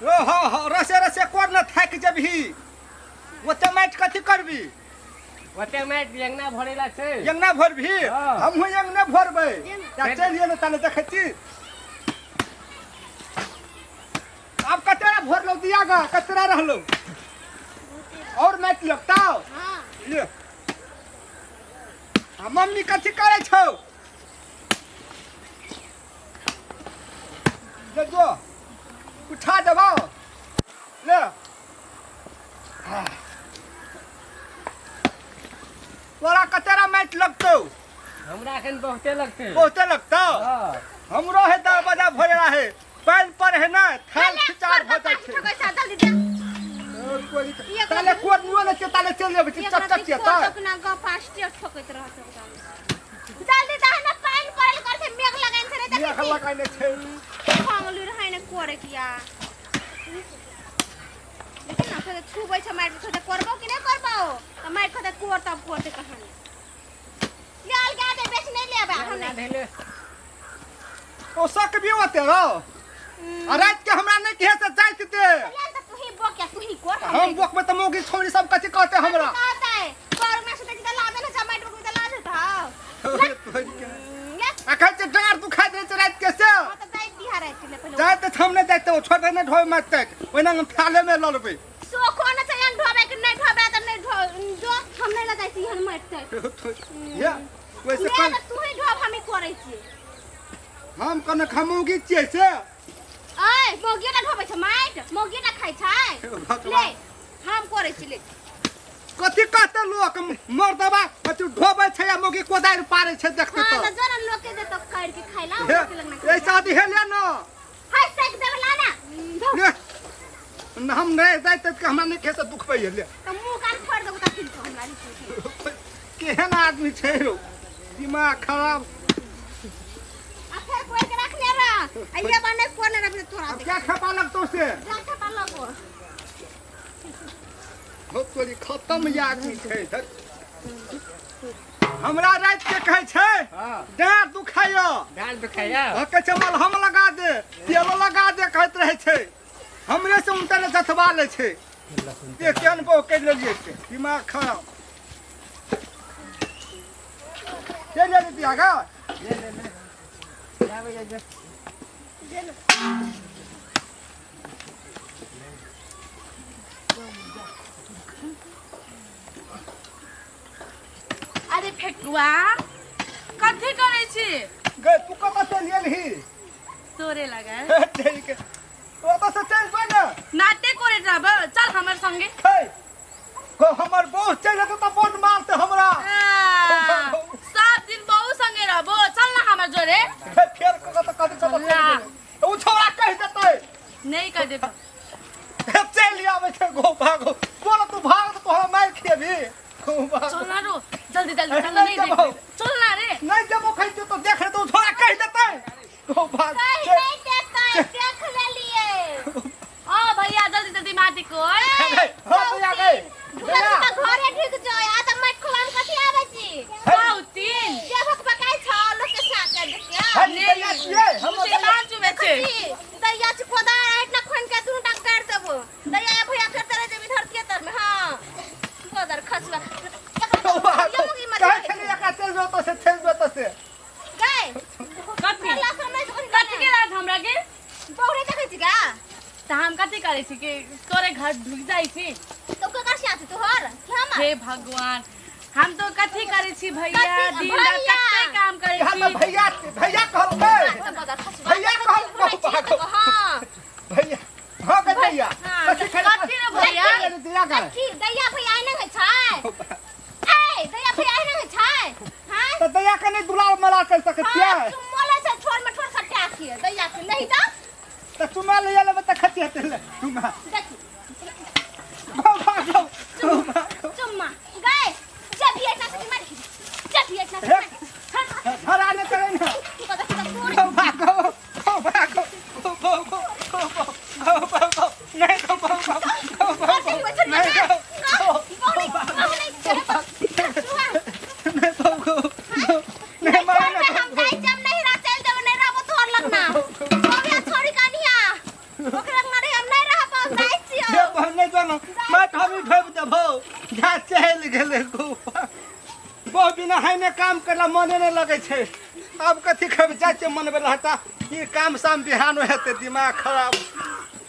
ओ हो रसे रसे कोर न थाक जबही ओते माइट कथि करबी ओते माइट यंगना भरेला छै यंगना भरबी हम हो यंगना भरबै या चलिए न ताले देखै छी अब कतरा भर लो दिया गा कतरा रहलो और माइट लगता हां ले मम्मी कथि करे छौ ले जो उठा दबाओ ले तोरा कतरा माइट लगतौ हमरा एखन बहुते लगतौ हमरो है 10 बजा भरेला है पानी पर है ना थाल खिचार भ जाय छै ताले कोट नियो ने के ताले चल जेबै चक चक के त अपना ग फास्ट ठोकैत रहत जल्दी दा ना पानी परल कर छै मेघ लगाइन छै रे मेघ लगाइन छै खांगलु रहै ने करे किया लेकिन ना से छुबै छै माइट से करबो कि नहीं करबो त माइट खते कोर तब कोरते कहानी लाल गादे बेच नहीं लेबा हम नहीं भेले ओ सक भी होते रो आ रात के हमरा नहीं कहे से जाइत दे तू ही बोक या तू ही कोर हम बोक में त मोगी छोरी सब कथि कहते हमरा कहता है कोर में से त लाबे ना जा माइट में त ला देता अखन से डार दुखा दे छै रात के से त जाई बिहार आइ ले पहले जाय त हम नहीं जाते छोटे ने ढोय मत तक ओना हम थाले में ल लेबै सो कोन से यन ढोबे कि नहीं ढोबे त नहीं जो हम नहीं ल जाई हन माइट तक या वैसे कोन तू ही ढोब हम ही करै छी हम कने खमौगी छियै से ऐ मोगी ना ढोबै छ माइट मोगी ना खाइ छै ले हम करै छी ले कथि कहते लोक मर्दबा कथि ढोबै छै या मोगी कोदारि पारै छै देखते हां तो त जरा लोग के दे तो काट के खाइला लोग लगना ए शादी हेले न हाय सेक देबे ला ना हम नहीं जाते कि हमरा नहीं खेसे दुख पे ले त मुंह कान फोड़ देबो त फिर हमरा नहीं केहन आदमी छै रो दिमाग खराब आ फिर कोई के रखने रा अइया बने कोने रखने तोरा अब क्या खपा लगतो से जा खपा लगो हो तोरी खत्म ये आदमी छै हमरा रात के कहै छै हां डार दुखायो डाल दुखाया हके चमल हम लगा दे तेल लगा दे कहत रहे छै हमरे से उनतने जथवा ले छै ये केन बो के लेलिए छै दिमाग खराब ले ले दिया गा ले जावे जा अरे फेकुआ कथि करे छी गे तू कत से लेलही तोरे लगा ठीक है तो तो से चल जो ना नाटे करे जाब चल हमर संगे हे को हमर बहुत चल तो बोट मारते हमरा सब दिन बहु संगे रहबो चल ना हमर जोरे फेर को तो कथि चल उ छोरा कह देतै नहीं कर देबो चल आवे छै गो भागो बोल तू भाग तो तोहरा मार खेबी चल ना रो जल्दी जल्दी चल नहीं देख चल ना रे नहीं जब खाई तो देख रहे तो छोरा कह देतै गो भाग नहीं देता देख ले लिए ओ भैया जल्दी जल्दी माटी को हो भैया गए भैया घरे ढिक जाय आ त माइट खोलान कथि आबै छी बहुतीन जे भक पकाई छ लोग के साथ कर के नहीं हम से मान चुबे छे दैया छ कोदा इतना खोन के तू टांग कर देबो दैया भैया करते रह जेबी धर के तर में हां कोदर खसवा ये मुगी मत कह छले का चल जो तो से चल जो तो से गए कथि कथि के लाज हमरा के बहुरे देखै छी का त हम कथि करे छी के तोरे घर ढुक जाई छी तो के करसी आछी तोहर क्या मा हे भगवान हम तो कथि करे छी भैया कथी? दिन रात भैया। कते काम करे हम छी भैया भैया कहलकै कोदर खसवा भैया कहलकै हां भैया हां के भैया हाँ, कथि रे भैया दिया गा कथी दैया भैया नहीं है छै ए दैया भैया नहीं है छै हां तो दया के नहीं दुलार मला कर सकत क्या हां तुम मोले से छोड़ में छोड़ सट्टा आखिए दैया के नहीं दा तो तुम्हां ले ले त खती हते ले तुम्हां देखी भागो चुम्मा गए जब ये इतना से मार जब ये इतना से हरा ने करे ना तू का देखी पूरी भागो भागो नहीं तो भागो नहीं ओकरा मारे हम नहीं गेले बहु बिना है ने काम करला मने नहीं लगे छे अब कथी खब जाय छे मन में रहता ई काम शाम बिहान हेते दिमाग खराब